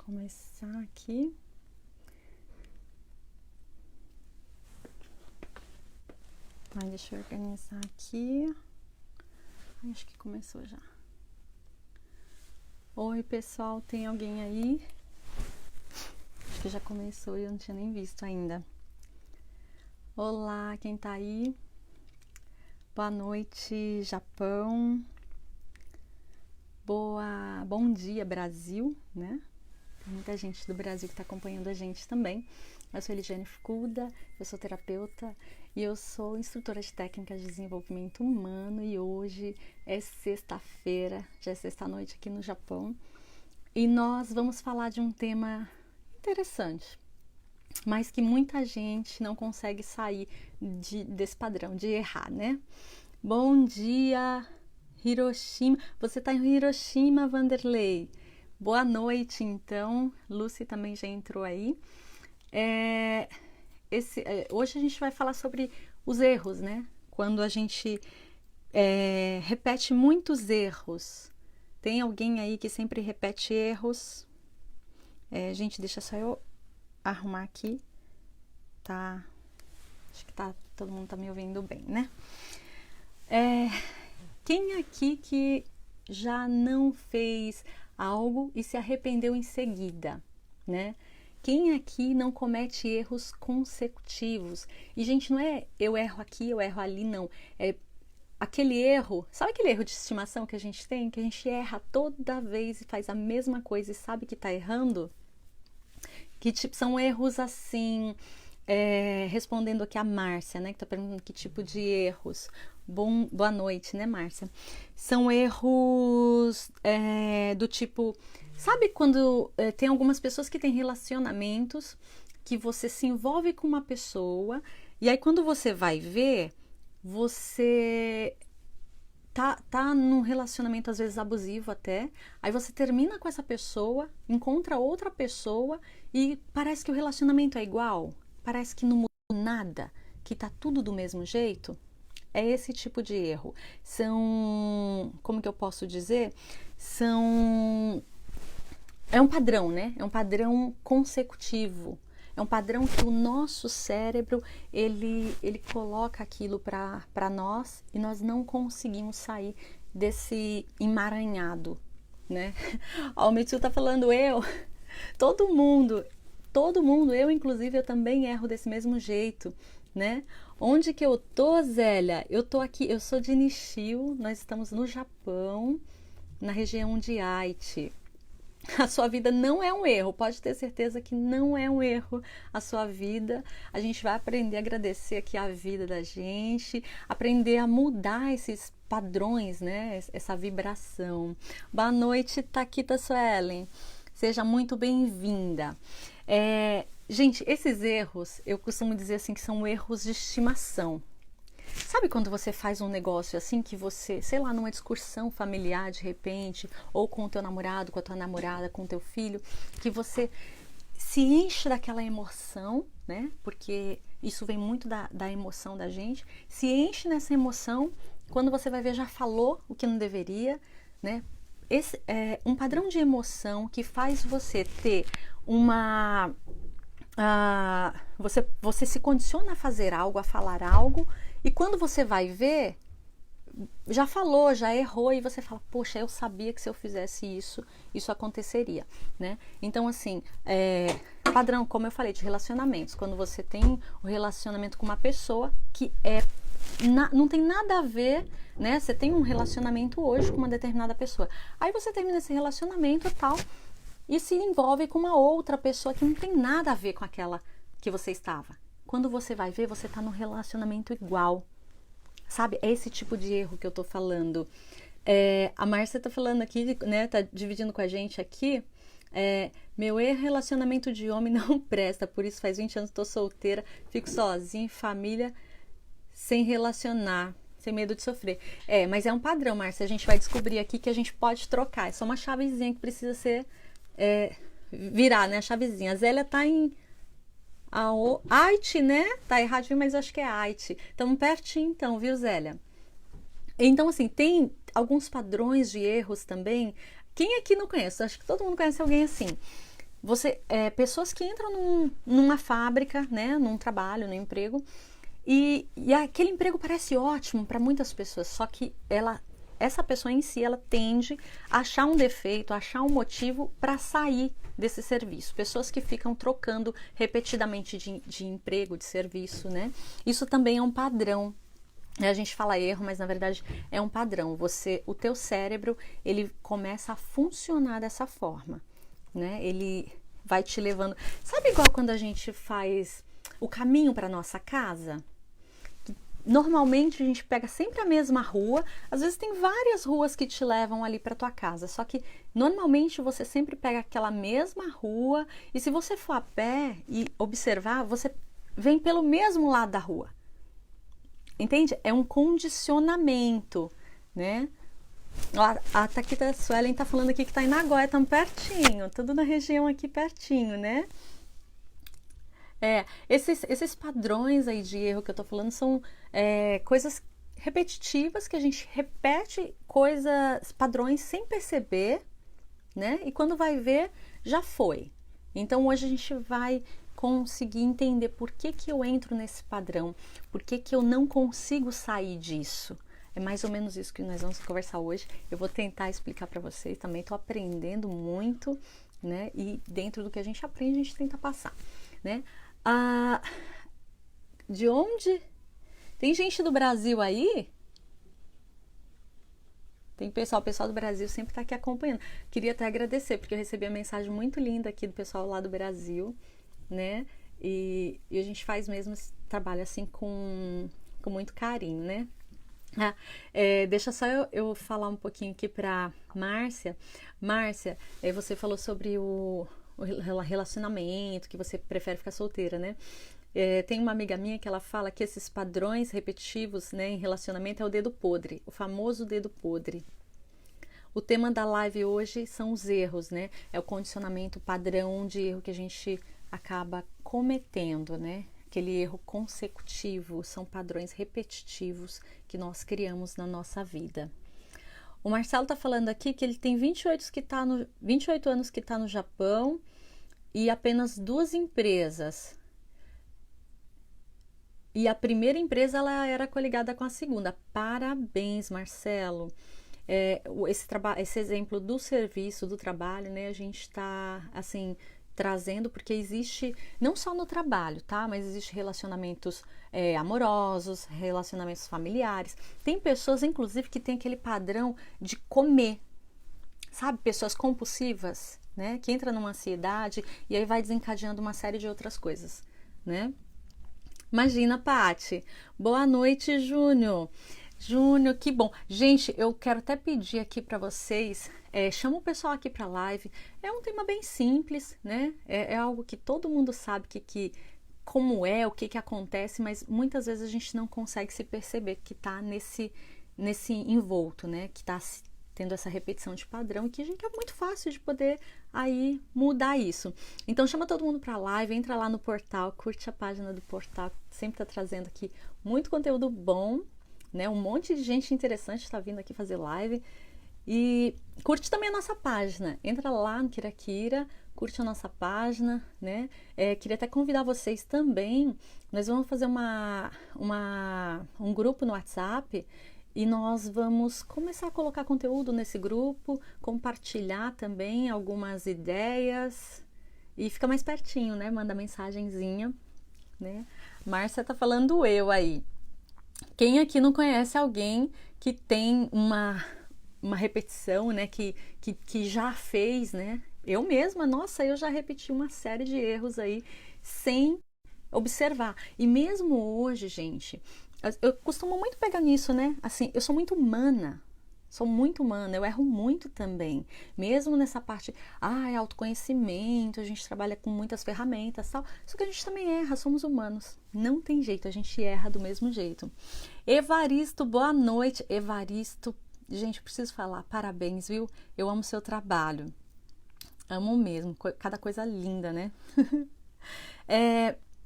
começar aqui. Deixa eu organizar aqui. Acho que começou já. Oi, pessoal, tem alguém aí? Acho que já começou e eu não tinha nem visto ainda. Olá, quem tá aí? Boa noite, Japão. Bom dia, Brasil, né? Tem muita gente do Brasil que está acompanhando a gente também. Eu sou Eligiane Fukuda, eu sou terapeuta e eu sou instrutora de técnicas de desenvolvimento humano e hoje é sexta-feira, já é sexta-noite aqui no Japão e nós vamos falar de um tema interessante, mas que muita gente não consegue sair desse padrão, de errar, né? Bom dia, Hiroshima. Você está em Hiroshima, Vanderlei? Boa noite, então. Lucy também já entrou aí. Hoje a gente vai falar sobre os erros, né? Quando a gente repete muitos erros. Tem alguém aí que sempre repete erros? Gente, deixa só eu arrumar aqui. Tá? Acho que todo mundo tá me ouvindo bem, né? Quem aqui que já não fez algo e se arrependeu em seguida, né? Quem aqui não comete erros consecutivos? E, gente, não é eu erro aqui, eu erro ali, não. É aquele erro, sabe aquele erro de estimação que a gente tem? Que a gente erra toda vez e faz a mesma coisa e sabe que tá errando? Que tipo, são erros assim... respondendo aqui a Márcia, né, que tá perguntando que tipo de erros. Boa noite, né, Márcia? São erros do tipo, sabe quando tem algumas pessoas que têm relacionamentos que você se envolve com uma pessoa e aí quando você vai ver, você tá num relacionamento às vezes abusivo até, aí você termina com essa pessoa, encontra outra pessoa e parece que o relacionamento é igual. Parece que não mudou nada, que tá tudo do mesmo jeito. É esse tipo de erro. São, como que eu posso dizer? É um padrão, né? É um padrão consecutivo. É um padrão que o nosso cérebro, ele coloca aquilo para nós e nós não conseguimos sair desse emaranhado, né? Ó, o Mitsu tá falando todo mundo, eu inclusive, eu também erro desse mesmo jeito, né? Onde que eu tô, Zélia? Eu tô aqui, eu sou de Nishio, nós estamos no Japão, na região de Aichi. A sua vida não é um erro, pode ter certeza que não é um erro a sua vida. A gente vai aprender a agradecer aqui a vida da gente, aprender a mudar esses padrões, né? Essa vibração. Boa noite, Taquita Suelen. Seja muito bem-vinda. Gente, esses erros, eu costumo dizer assim que são erros de estimação. Sabe quando você faz um negócio assim que você, sei lá, numa discussão familiar de repente, ou com o teu namorado, com a tua namorada, com o teu filho, que você se enche daquela emoção, né? Porque isso vem muito da emoção da gente, se enche nessa emoção, quando você vai ver já falou o que não deveria, né? Esse é um padrão de emoção que faz você ter uma... você se condiciona a fazer algo, a falar algo, e quando você vai ver, já falou, já errou, e você fala, poxa, eu sabia que se eu fizesse isso, isso aconteceria, né? Então, assim, padrão, como eu falei, de relacionamentos. Quando você tem um relacionamento com uma pessoa que não tem nada a ver, né? Você tem um relacionamento hoje com uma determinada pessoa. Aí você termina esse relacionamento e tal, e se envolve com uma outra pessoa que não tem nada a ver com aquela que você estava. Quando você vai ver, você está num relacionamento igual. Sabe? É esse tipo de erro que eu tô falando. A Márcia tá falando aqui, né? Tá dividindo com a gente aqui. Meu erro, relacionamento de homem não presta. Por isso faz 20 anos tô solteira, fico sozinha, em família, sem relacionar, sem medo de sofrer. Mas é um padrão, Márcia. A gente vai descobrir aqui que a gente pode trocar. É só uma chavezinha que precisa ser virar, né? A chavezinha. A Zélia tá em Aichi, né? Tá errado, mas acho que é Aichi. Estamos pertinho então, viu, Zélia? Então, assim, tem alguns padrões de erros também. Quem aqui não conhece? Acho que todo mundo conhece alguém assim. pessoas que entram numa fábrica, né, num trabalho, num emprego, e aquele emprego parece ótimo para muitas pessoas, só que essa pessoa em si, ela tende a achar um defeito, a achar um motivo para sair desse serviço. Pessoas que ficam trocando repetidamente de emprego, de serviço, né? Isso também é um padrão. A gente fala erro, mas na verdade é um padrão. O teu cérebro, ele começa a funcionar dessa forma, né? Ele vai te levando. Sabe igual quando a gente faz o caminho para nossa casa? Normalmente a gente pega sempre a mesma rua, às vezes tem várias ruas que te levam ali para tua casa, só que normalmente você sempre pega aquela mesma rua e se você for a pé e observar, você vem pelo mesmo lado da rua. Entende? É um condicionamento, né? A Taquita Suelen tá falando aqui que tá em Nagoya, tão pertinho, tudo na região aqui pertinho, né? Esses padrões aí de erro que eu tô falando são coisas repetitivas que a gente repete padrões sem perceber, né? E quando vai ver, já foi. Então hoje a gente vai conseguir entender por que eu entro nesse padrão, por que eu não consigo sair disso. É mais ou menos isso que nós vamos conversar hoje. Eu vou tentar explicar para vocês, também tô aprendendo muito, né? E dentro do que a gente aprende, a gente tenta passar, né? De onde? Tem gente do Brasil aí? Tem o pessoal do Brasil sempre tá aqui acompanhando. Queria até agradecer, porque eu recebi uma mensagem muito linda aqui do pessoal lá do Brasil, né? E a gente faz mesmo esse trabalho assim com muito carinho, né? Deixa só eu falar um pouquinho aqui pra Márcia. Márcia, você falou sobre o relacionamento, que você prefere ficar solteira, né? Tem uma amiga minha que ela fala que esses padrões repetitivos, né, em relacionamento é o dedo podre, o famoso dedo podre. O tema da live hoje são os erros, né? É o condicionamento, o padrão de erro que a gente acaba cometendo, né? Aquele erro consecutivo, são padrões repetitivos que nós criamos na nossa vida. O Marcelo tá falando aqui que ele tem 28 anos que tá no Japão e apenas 2 empresas. E a primeira empresa ela era coligada com a segunda. Parabéns, Marcelo. Esse exemplo do serviço, do trabalho, né? A gente está assim trazendo porque existe não só no trabalho, tá? Mas existe relacionamentos amorosos, relacionamentos familiares. Tem pessoas, inclusive, que tem aquele padrão de comer, sabe? Pessoas compulsivas, né? Que entra numa ansiedade e aí vai desencadeando uma série de outras coisas, né? Imagina, Paty. Boa noite, Júnior. Júnior, que bom. Gente, eu quero até pedir aqui para vocês, chama o pessoal aqui para a live. É um tema bem simples, né? É algo que todo mundo sabe como é, o que acontece, mas muitas vezes a gente não consegue se perceber que está nesse envolto, né? Que está tendo essa repetição de padrão e que é muito fácil de poder aí mudar isso. Então chama todo mundo para a live, entra lá no portal, curte a página do portal, sempre está trazendo aqui muito conteúdo bom, né? Um monte de gente interessante está vindo aqui fazer live. E curte também a nossa página. Entra lá no Kirakira, curte a nossa página, né? Queria até convidar vocês também. Nós vamos fazer um grupo no WhatsApp e nós vamos começar a colocar conteúdo nesse grupo, compartilhar também algumas ideias e fica mais pertinho, né? Manda mensagenzinha, né? Márcia tá falando eu aí. Quem aqui não conhece alguém que tem uma repetição, né? Que já fez, né? Eu mesma, nossa, eu já repeti uma série de erros aí sem observar. E mesmo hoje, gente, eu costumo muito pegar nisso, né? Assim, eu sou muito humana, eu erro muito também. Mesmo nessa parte, autoconhecimento, a gente trabalha com muitas ferramentas e tal. Só que a gente também erra, somos humanos. Não tem jeito, a gente erra do mesmo jeito. Evaristo, boa noite. Evaristo, gente, preciso falar, parabéns, viu? Eu amo seu trabalho. Amo mesmo, cada coisa linda, né?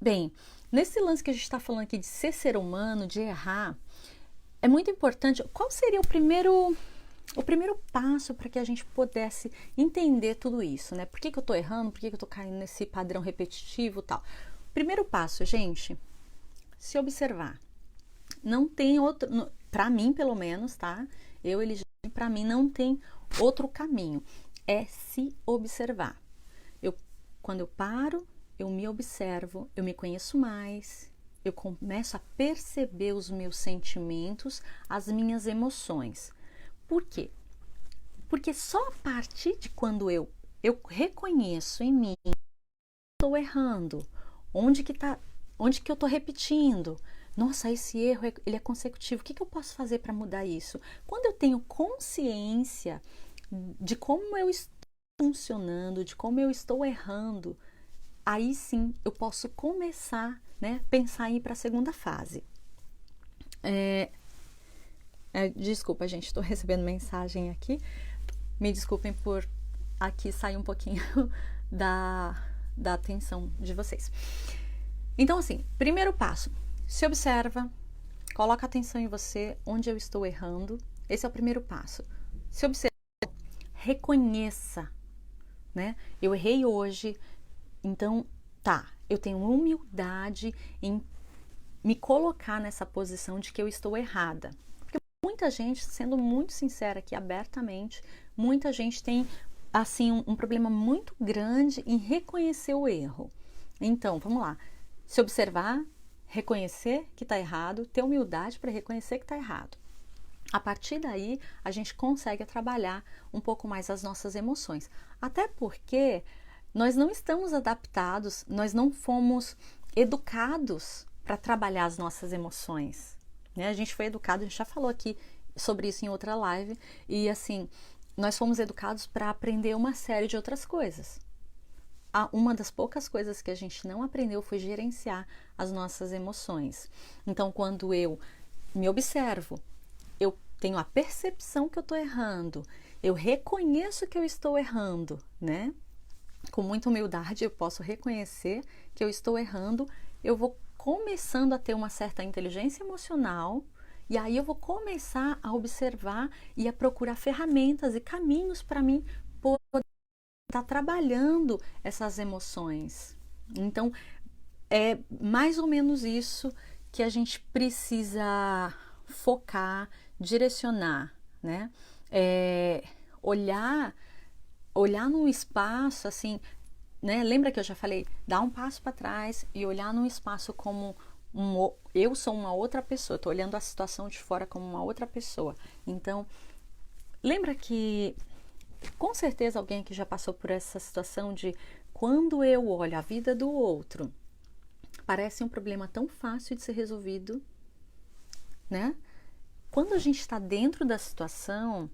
Bem, nesse lance que a gente está falando aqui de ser humano, de errar, é muito importante. Qual seria o primeiro o primeiro passo para que a gente pudesse entender tudo isso, né? Por que eu tô errando? Por que eu tô caindo nesse padrão repetitivo e tal? Primeiro passo, gente, se observar. Não tem outro, para mim pelo menos, tá? Para mim não tem outro caminho. É se observar. Quando eu paro, eu me observo, eu me conheço mais, eu começo a perceber os meus sentimentos, as minhas emoções. Por quê? Porque só a partir de quando eu reconheço em mim, estou errando, onde que eu estou repetindo. Nossa, esse erro ele é consecutivo. O que eu posso fazer para mudar isso? Quando eu tenho consciência de como eu estou funcionando, de como eu estou errando, aí sim eu posso começar, né, pensar em ir para a segunda fase. Desculpa, gente, estou recebendo mensagem aqui. Me desculpem por aqui sair um pouquinho da atenção de vocês. Então, assim, primeiro passo, se observa, coloca atenção em você, onde eu estou errando. Esse é o primeiro passo. Se observa, reconheça, né? Eu errei hoje, então, eu tenho humildade em me colocar nessa posição de que eu estou errada. Porque muita gente, sendo muito sincera aqui abertamente, muita gente tem, assim, um problema muito grande em reconhecer o erro. Então, vamos lá. Se observar, reconhecer que está errado, ter humildade para reconhecer que está errado. A partir daí, a gente consegue trabalhar um pouco mais as nossas emoções. Até porque nós não estamos adaptados, nós não fomos educados para trabalhar as nossas emoções, né? A gente foi educado, a gente já falou aqui sobre isso em outra live, e assim, nós fomos educados para aprender uma série de outras coisas. Uma das poucas coisas que a gente não aprendeu foi gerenciar as nossas emoções. Então, quando eu me observo, eu tenho a percepção que eu estou errando, eu reconheço que eu estou errando, né? Com muita humildade eu posso reconhecer que eu estou errando, eu vou começando a ter uma certa inteligência emocional e aí eu vou começar a observar e a procurar ferramentas e caminhos para mim poder estar trabalhando essas emoções. Então, é mais ou menos isso que a gente precisa focar, direcionar, né? Olhar no espaço, assim, né? Lembra que eu já falei, dar um passo para trás e olhar no espaço como eu sou uma outra pessoa, estou olhando a situação de fora como uma outra pessoa. Então, lembra que com certeza alguém que já passou por essa situação de quando eu olho a vida do outro, parece um problema tão fácil de ser resolvido, né? Quando a gente está dentro da situação,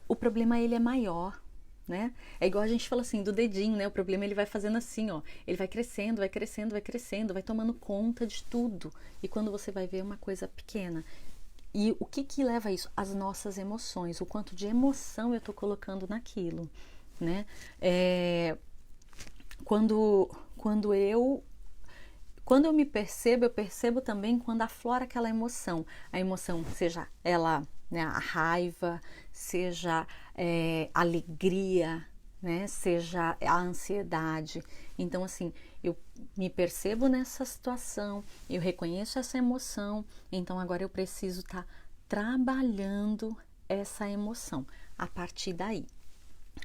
o problema ele é maior, né? É igual a gente fala assim, do dedinho, né? O problema ele vai fazendo assim, ó. Ele vai crescendo, vai crescendo, vai crescendo, vai tomando conta de tudo. E quando você vai ver uma coisa pequena. E o que leva a isso? As nossas emoções, o quanto de emoção eu tô colocando naquilo, né? Quando eu me percebo, eu percebo também quando aflora aquela emoção. A emoção, seja ela, né, a raiva, seja a alegria, né, seja a ansiedade. Então, assim, eu me percebo nessa situação, eu reconheço essa emoção, então agora eu preciso estar trabalhando essa emoção a partir daí.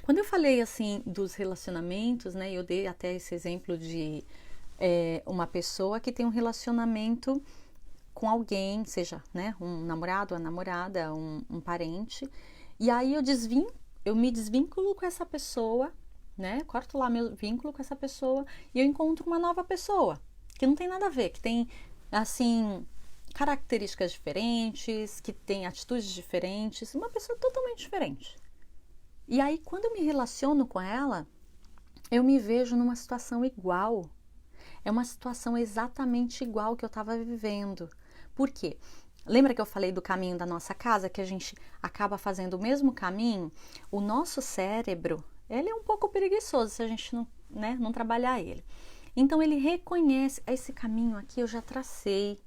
Quando eu falei, assim, dos relacionamentos, né, eu dei até esse exemplo de uma pessoa que tem um relacionamento com alguém, seja, né, um namorado, uma namorada, um parente, e aí eu me desvinculo com essa pessoa, né, corto lá meu vínculo com essa pessoa e eu encontro uma nova pessoa, que não tem nada a ver, que tem, assim, características diferentes, que tem atitudes diferentes, uma pessoa totalmente diferente. E aí, quando eu me relaciono com ela, eu me vejo numa situação igual. É uma situação exatamente igual que eu estava vivendo. Por quê? Lembra que eu falei do caminho da nossa casa, que a gente acaba fazendo o mesmo caminho? O nosso cérebro, ele é um pouco preguiçoso se a gente não trabalhar ele. Então, ele reconhece, esse caminho aqui eu já tracei.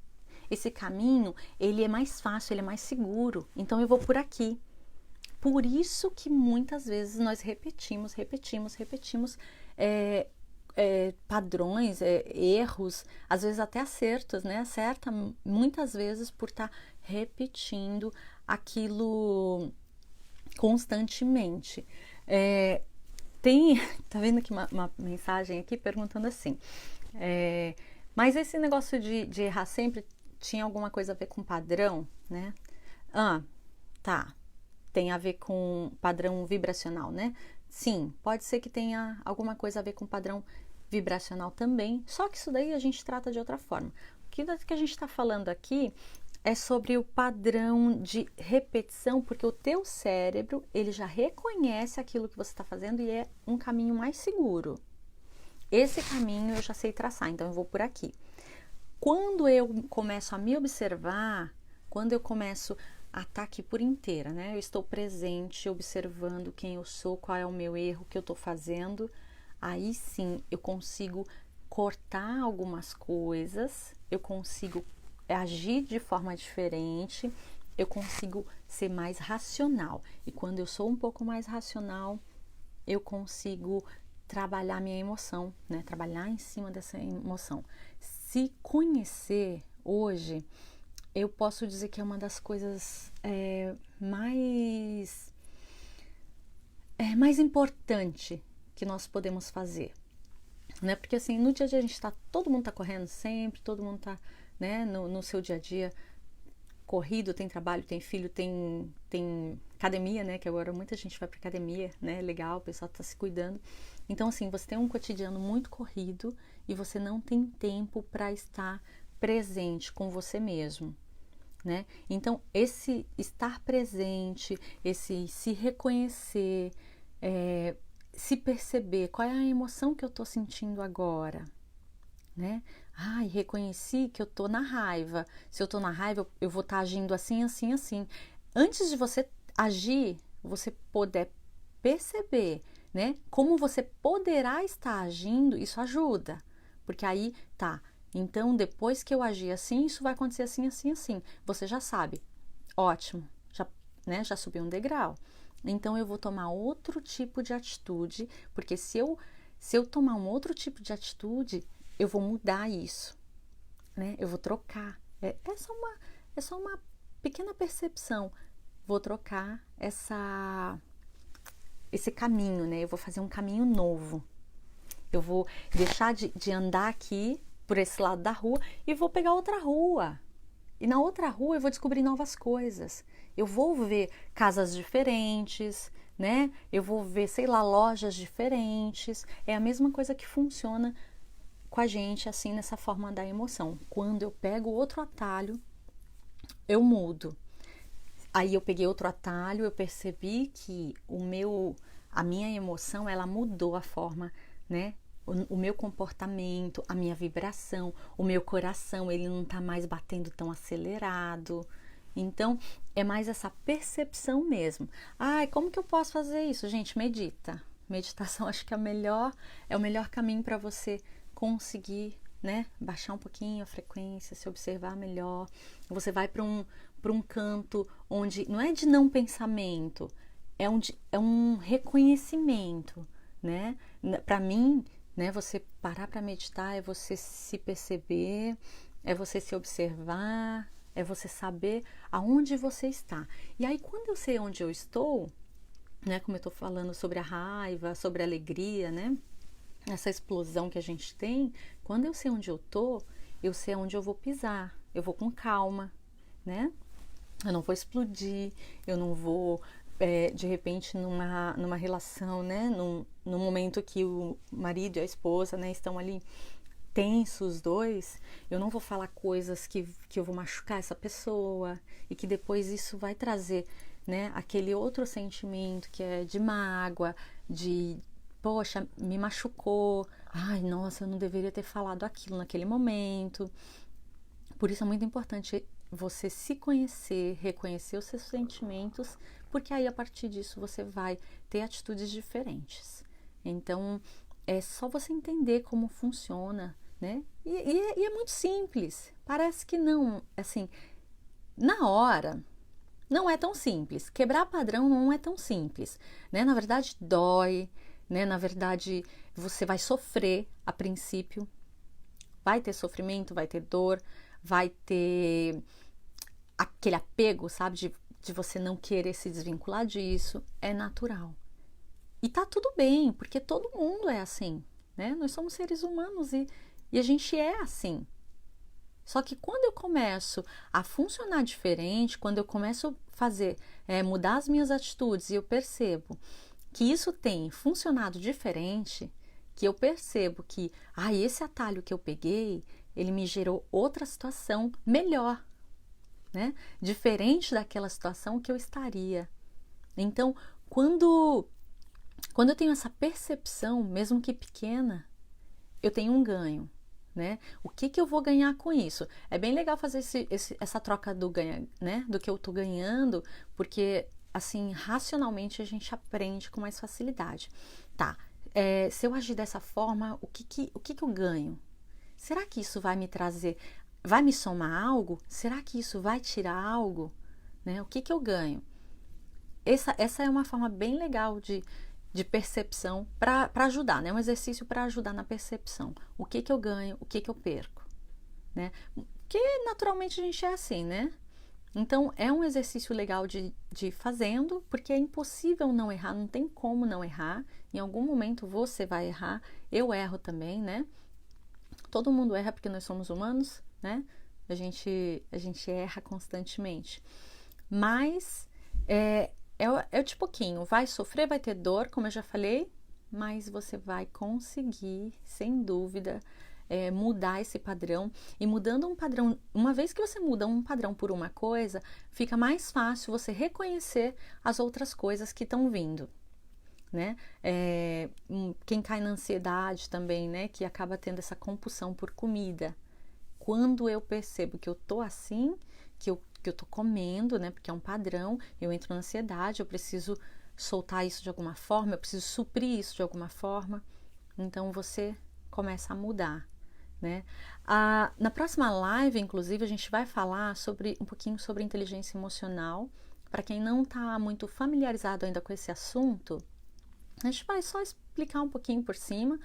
Esse caminho, ele é mais fácil, ele é mais seguro. Então, eu vou por aqui. por isso que muitas vezes nós repetimos padrões, erros, às vezes até acertos, né? Acerta muitas vezes por estar repetindo aquilo constantemente. Tá vendo aqui uma mensagem aqui perguntando assim, mas esse negócio de errar sempre tinha alguma coisa a ver com padrão, né? Tá, tem a ver com padrão vibracional, né? Sim, pode ser que tenha alguma coisa a ver com padrão vibracional também, só que isso daí a gente trata de outra forma. O que a gente está falando aqui é sobre o padrão de repetição, porque o teu cérebro, ele já reconhece aquilo que você está fazendo e é um caminho mais seguro. Esse caminho eu já sei traçar, então eu vou por aqui. Quando eu começo a me observar, quando eu começo a estar aqui por inteira, né? Eu estou presente, observando quem eu sou, qual é o meu erro que eu estou fazendo, aí sim eu consigo cortar algumas coisas, eu consigo agir de forma diferente, eu consigo ser mais racional. E quando eu sou um pouco mais racional, eu consigo trabalhar minha emoção, né? Trabalhar em cima dessa emoção. Se conhecer hoje, eu posso dizer que é uma das coisas mais importante que nós podemos fazer, né? Porque assim, no dia a dia a gente todo mundo tá correndo sempre, todo mundo tá, né, no seu dia a dia corrido, tem trabalho, tem filho, tem academia, né? Que agora muita gente vai pra academia, né? Legal, o pessoal tá se cuidando. Então assim, você tem um cotidiano muito corrido e você não tem tempo para estar presente com você mesmo, né? Então esse estar presente, esse se reconhecer, se perceber qual é a emoção que eu tô sentindo agora, né? Reconheci que eu tô na raiva. Se eu tô na raiva, eu vou estar agindo assim, assim, assim. Antes de você agir, você poder perceber, né? Como você poderá estar agindo, isso ajuda. Porque aí, tá, então depois que eu agir assim, isso vai acontecer assim, assim, assim. Você já sabe. Ótimo, já, né, já subiu um degrau. Então eu vou tomar outro tipo de atitude, porque se eu tomar um outro tipo de atitude, eu vou mudar isso, né? Eu vou trocar. É só uma pequena percepção. Vou trocar esse caminho, né? Eu vou fazer um caminho novo. Eu vou deixar de andar aqui por esse lado da rua e vou pegar outra rua. E na outra rua eu vou descobrir novas coisas. Eu vou ver casas diferentes, né? Eu vou ver, sei lá, lojas diferentes. É a mesma coisa que funciona com a gente, assim, nessa forma da emoção. Quando eu pego outro atalho, eu mudo. Aí eu peguei outro atalho, eu percebi que a minha emoção, ela mudou a forma, né? O meu comportamento, a minha vibração, o meu coração, ele não tá mais batendo tão acelerado. Então, é mais essa percepção mesmo. Como que eu posso fazer isso? Gente, medita. Meditação acho que é o melhor caminho para você conseguir, né, baixar um pouquinho a frequência, se observar melhor. Você vai para um canto onde não é de não pensamento, é um reconhecimento, né? Para mim, né, você parar para meditar é você se perceber, é você se observar, é você saber aonde você está. E aí, quando eu sei onde eu estou, né, como eu estou falando sobre a raiva, sobre a alegria, né, essa explosão que a gente tem, quando eu sei onde eu tô, eu sei onde eu vou pisar, eu vou com calma, né? Eu não vou explodir, eu não vou, de repente, numa relação, né? Num momento que o marido e a esposa, né, estão ali tensos os dois, eu não vou falar coisas que eu vou machucar essa pessoa e que depois isso vai trazer, né, aquele outro sentimento que é de mágoa, de poxa, me machucou, nossa, eu não deveria ter falado aquilo naquele momento. Por isso é muito importante você se conhecer, reconhecer os seus sentimentos, porque aí a partir disso você vai ter atitudes diferentes. Então, é só você entender como funciona, né? E é muito simples. Parece que não, assim, na hora não é tão simples. Quebrar padrão não é tão simples, né? Na verdade, dói, né? Na verdade, você vai sofrer a princípio. Vai ter sofrimento, vai ter dor, vai ter aquele apego, sabe? De você não querer se desvincular disso. É natural. E tá tudo bem, porque todo mundo é assim, né? Nós somos seres humanos e a gente é assim. Só que quando eu começo a funcionar diferente, quando eu começo a fazer, mudar as minhas atitudes e eu percebo que isso tem funcionado diferente, que eu percebo que, esse atalho que eu peguei, ele me gerou outra situação melhor, né? Diferente daquela situação que eu estaria. Então, quando eu tenho essa percepção, mesmo que pequena, eu tenho um ganho. Né? O que eu vou ganhar com isso? É bem legal fazer essa troca do ganha, né? Do que eu tô ganhando, porque assim, racionalmente a gente aprende com mais facilidade. Tá, se eu agir dessa forma, o que eu ganho? Será que isso vai me trazer, vai me somar algo? Será que isso vai tirar algo? Né? O que eu ganho? Essa é uma forma bem legal de percepção para ajudar, né? Um exercício para ajudar na percepção. O que eu ganho, o que eu perco, né? Porque naturalmente a gente é assim, né? Então é um exercício legal de ir fazendo, porque é impossível não errar, não tem como não errar. Em algum momento você vai errar, eu erro também, né? Todo mundo erra porque nós somos humanos, né? A gente erra constantemente. Mas é de pouquinho, vai sofrer, vai ter dor, como eu já falei, mas você vai conseguir, sem dúvida, mudar esse padrão. E mudando um padrão, uma vez que você muda um padrão por uma coisa, fica mais fácil você reconhecer as outras coisas que estão vindo, né? Quem cai na ansiedade também, né? Que acaba tendo essa compulsão por comida. Quando eu percebo que eu tô assim, que eu tô comendo, né? Porque é um padrão, eu entro na ansiedade, eu preciso soltar isso de alguma forma, eu preciso suprir isso de alguma forma. Então você começa a mudar, né? Na próxima live, inclusive, a gente vai falar um pouquinho sobre inteligência emocional. Para quem não está muito familiarizado ainda com esse assunto, a gente vai só explicar um pouquinho por cima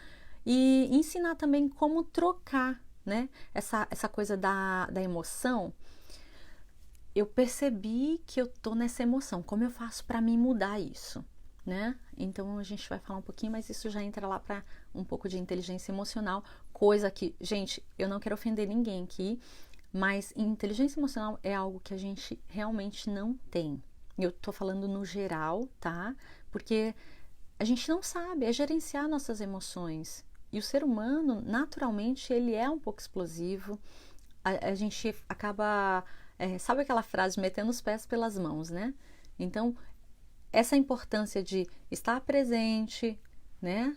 e ensinar também como trocar, né? Essa coisa da emoção. Eu percebi que eu tô nessa emoção, como eu faço para mim mudar isso, né? Então a gente vai falar um pouquinho, mas isso já entra lá para um pouco de inteligência emocional, coisa que, gente, eu não quero ofender ninguém aqui, mas inteligência emocional é algo que a gente realmente não tem. Eu tô falando no geral, tá? Porque a gente não sabe, é gerenciar nossas emoções. E o ser humano, naturalmente, ele é um pouco explosivo. A gente acaba... sabe aquela frase, metendo os pés pelas mãos, né? Então, essa importância de estar presente, né?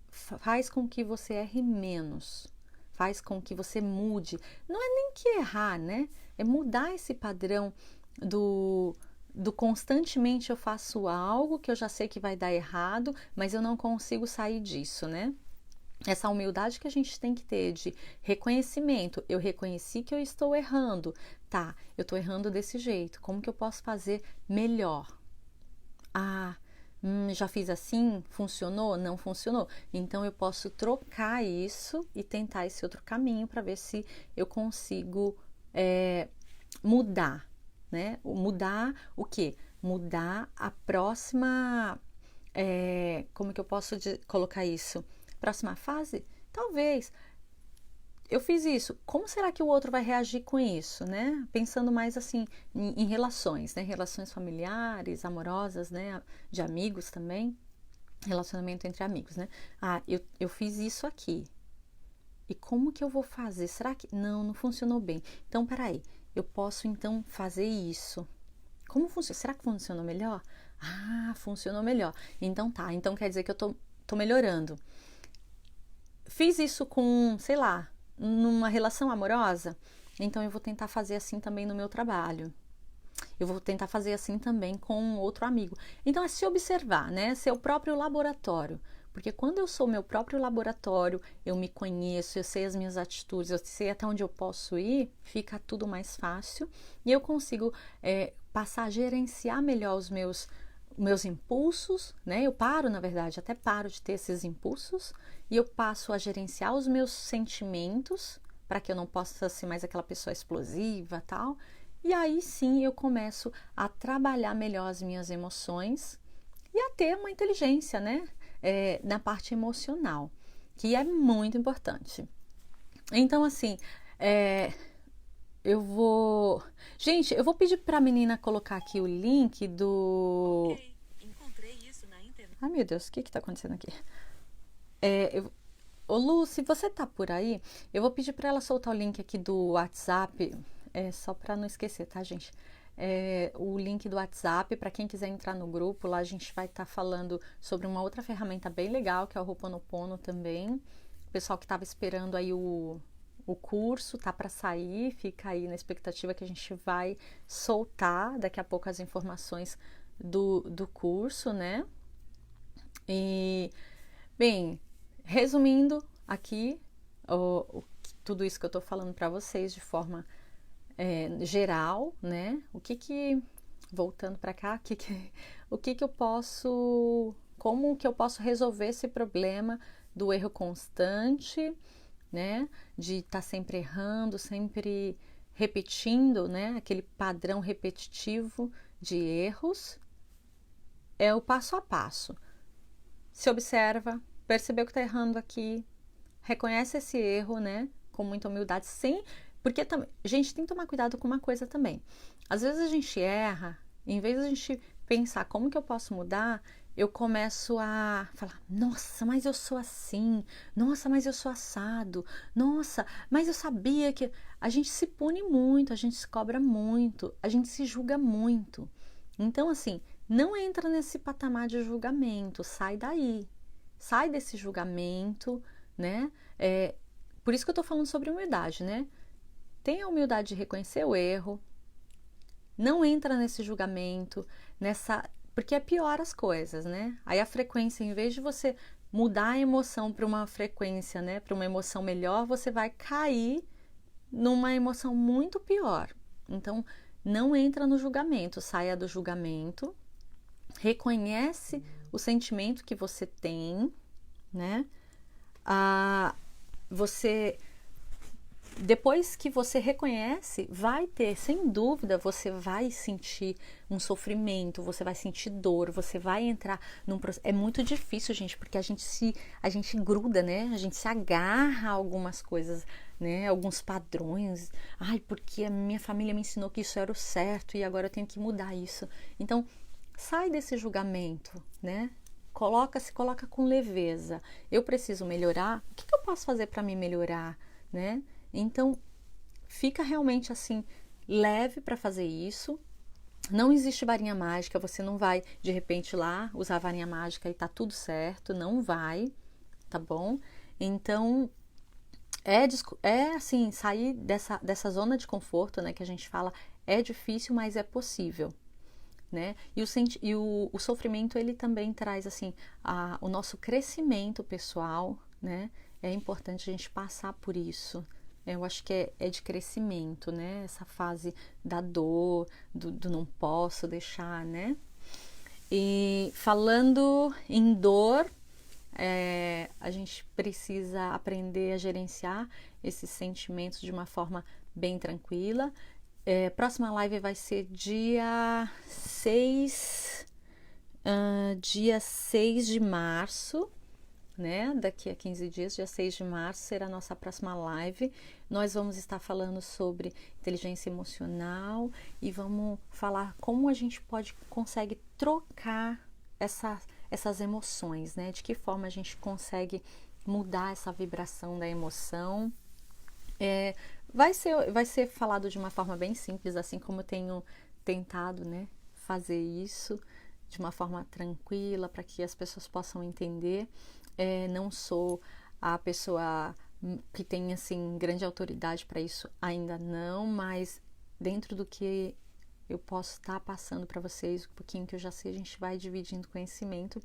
Faz com que você erre menos. Faz com que você mude. Não é nem que errar, né? É mudar esse padrão do constantemente eu faço algo que eu já sei que vai dar errado, mas eu não consigo sair disso, né? Essa humildade que a gente tem que ter de reconhecimento. Eu reconheci que eu estou errando. Tá, eu estou errando desse jeito. Como que eu posso fazer melhor? Já fiz assim? Funcionou? Não funcionou? Então eu posso trocar isso e tentar esse outro caminho para ver se eu consigo mudar, né? Mudar o quê? Mudar a próxima... como que eu posso colocar isso? Próxima fase? Talvez. Eu fiz isso. Como será que o outro vai reagir com isso, né? Pensando mais assim em relações, né? Relações familiares, amorosas, né? De amigos também. Relacionamento entre amigos, né? Eu fiz isso aqui. E como que eu vou fazer? Será que... Não funcionou bem. Então, peraí. Eu posso, então, fazer isso. Como funciona? Será que funcionou melhor? Funcionou melhor. Então, tá. Então, quer dizer que eu tô melhorando. Fiz isso com, sei lá, numa relação amorosa, então eu vou tentar fazer assim também no meu trabalho. Eu vou tentar fazer assim também com outro amigo. Então é se observar, né? Ser o próprio laboratório. Porque quando eu sou meu próprio laboratório, eu me conheço, eu sei as minhas atitudes, eu sei até onde eu posso ir, fica tudo mais fácil e eu consigo passar a gerenciar melhor os meus impulsos, né? Eu paro, na verdade, até paro de ter esses impulsos e eu passo a gerenciar os meus sentimentos para que eu não possa ser mais aquela pessoa explosiva, tal. E aí sim eu começo a trabalhar melhor as minhas emoções e a ter uma inteligência, né? Na parte emocional, que é muito importante. Então, assim, eu vou. Gente, eu vou pedir para a menina colocar aqui o link do. Ok, encontrei isso na internet. Ai, meu Deus, o que está acontecendo aqui? Ô Lu, se você tá por aí, eu vou pedir para ela soltar o link aqui do WhatsApp, só para não esquecer, tá, gente? O link do WhatsApp para quem quiser entrar no grupo. Lá a gente vai estar falando sobre uma outra ferramenta bem legal, que é o Ho'oponopono também. O pessoal que estava esperando aí o curso tá para sair, fica aí na expectativa que a gente vai soltar daqui a pouco as informações do curso, né? E, bem, resumindo aqui, tudo isso que eu estou falando para vocês de forma geral, né? Voltando para cá, como que eu posso resolver esse problema do erro constante, né? De estar sempre errando, sempre repetindo, né? Aquele padrão repetitivo de erros. É o passo a passo. Se observa, percebeu que está errando aqui, reconhece esse erro, né? Com muita humildade, sem. Porque também, gente, tem que tomar cuidado com uma coisa também. Às vezes a gente erra, em vez de a gente pensar como que eu posso mudar, eu começo a falar: nossa, mas eu sou assim, nossa, mas eu sou assado, nossa, mas eu sabia que. A gente se pune muito, a gente se cobra muito, a gente se julga muito. Então, assim, não entra nesse patamar de julgamento, sai daí, sai desse julgamento, né? Por isso que eu tô falando sobre humildade, né? Tenha a humildade de reconhecer o erro, não entra nesse julgamento, porque é pior as coisas, né? Aí a frequência, em vez de você mudar a emoção para uma frequência, né, para uma emoção melhor, você vai cair numa emoção muito pior. Então, não entra no julgamento, saia do julgamento, reconhece o sentimento que você tem, né? Você Depois que você reconhece, vai ter, sem dúvida, você vai sentir um sofrimento, você vai sentir dor, você vai entrar num processo. É muito difícil, gente, porque a gente gruda, né? A gente se agarra a algumas coisas, né? Alguns padrões. Ai, porque a minha família me ensinou que isso era o certo e agora eu tenho que mudar isso. Então, sai desse julgamento, né? Se coloca com leveza. Eu preciso melhorar. O que eu posso fazer para me melhorar, né? Então, fica realmente assim, leve para fazer isso. Não existe varinha mágica, você não vai de repente lá usar a varinha mágica e tá tudo certo, não vai, tá bom? Então, assim, sair dessa zona de conforto, né, que a gente fala, é difícil, mas é possível, né? O sofrimento, ele também traz, assim, o nosso crescimento pessoal, né? É importante a gente passar por isso. Eu acho que é de crescimento, né? Essa fase da dor, do não posso deixar, né? E falando em dor, a gente precisa aprender a gerenciar esses sentimentos de uma forma bem tranquila. Próxima live vai ser dia 6 de março, né? Daqui a 15 dias, dia 6 de março, será a nossa próxima live. Nós vamos estar falando sobre inteligência emocional e vamos falar como a gente consegue trocar essas emoções, né? De que forma a gente consegue mudar essa vibração da emoção. Vai ser falado de uma forma bem simples, assim como eu tenho tentado, né, fazer isso de uma forma tranquila para que as pessoas possam entender. Não sou a pessoa que tem assim grande autoridade para isso, ainda não, mas dentro do que eu posso estar passando para vocês, um pouquinho que eu já sei, a gente vai dividindo conhecimento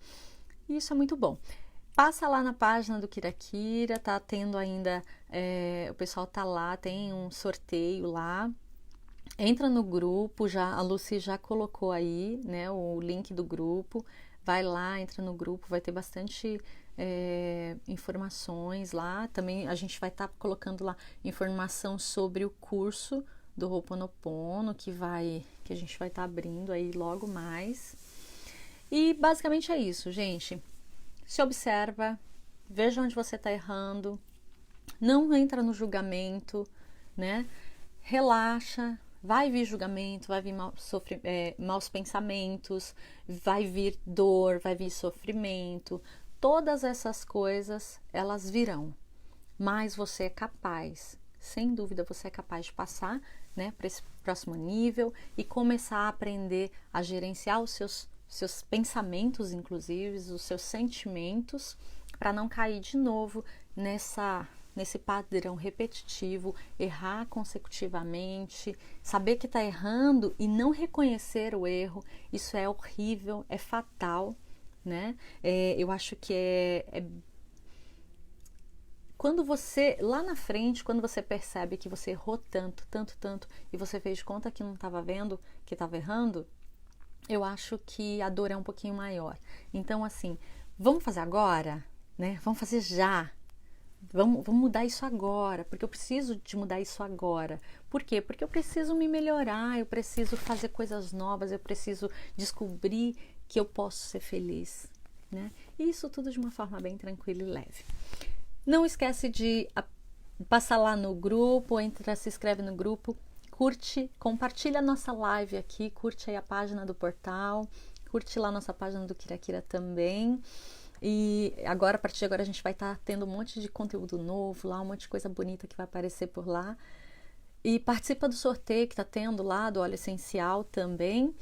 e isso é muito bom. Passa lá na página do Kirakira, tá tendo ainda, o pessoal tá lá, tem um sorteio lá. Entra no grupo, já a Lucy já colocou aí, né, o link do grupo. Vai lá, entra no grupo, vai ter bastante informações lá. Também a gente vai estar colocando lá informação sobre o curso do Ho'oponopono que a gente vai estar abrindo aí logo mais. E basicamente é isso, gente. Se observa, veja onde você está errando, não entra no julgamento, né? Relaxa, vai vir julgamento, vai vir maus pensamentos, vai vir dor, vai vir sofrimento. Todas essas coisas, elas virão. Mas você é capaz, sem dúvida, você é capaz de passar, né, para esse próximo nível e começar a aprender a gerenciar os seus pensamentos, inclusive, os seus sentimentos, para não cair de novo nesse padrão repetitivo, errar consecutivamente, saber que está errando e não reconhecer o erro. Isso é horrível, é fatal, né? Eu acho que quando você, lá na frente, quando você percebe que você errou tanto, e você fez de conta que não estava vendo, que estava errando, eu acho que a dor é um pouquinho maior. Então, assim, vamos fazer agora, né? Vamos fazer já. Vamos mudar isso agora, porque eu preciso de mudar isso agora. Por quê? Porque eu preciso me melhorar, eu preciso fazer coisas novas, eu preciso descobrir que eu posso ser feliz, né? E isso tudo de uma forma bem tranquila e leve. Não esquece de passar lá no grupo, se inscreve no grupo, curte, compartilha a nossa live aqui, curte aí a página do portal, curte lá a nossa página do Kirakira também. E agora, a partir de agora, a gente vai estar tendo um monte de conteúdo novo lá, um monte de coisa bonita que vai aparecer por lá. E participa do sorteio que está tendo lá, do óleo essencial também.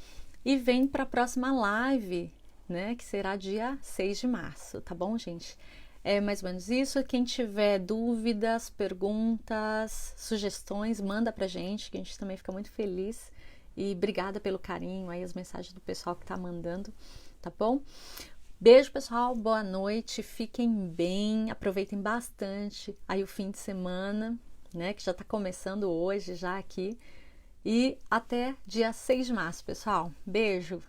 E vem para a próxima live, né, que será dia 6 de março, tá bom, gente? É mais ou menos isso. Quem tiver dúvidas, perguntas, sugestões, manda pra gente, que a gente também fica muito feliz. E obrigada pelo carinho aí, as mensagens do pessoal que tá mandando, tá bom? Beijo, pessoal, boa noite, fiquem bem, aproveitem bastante aí o fim de semana, né, que já tá começando hoje, já aqui. E até dia 6 de março, pessoal. Beijo!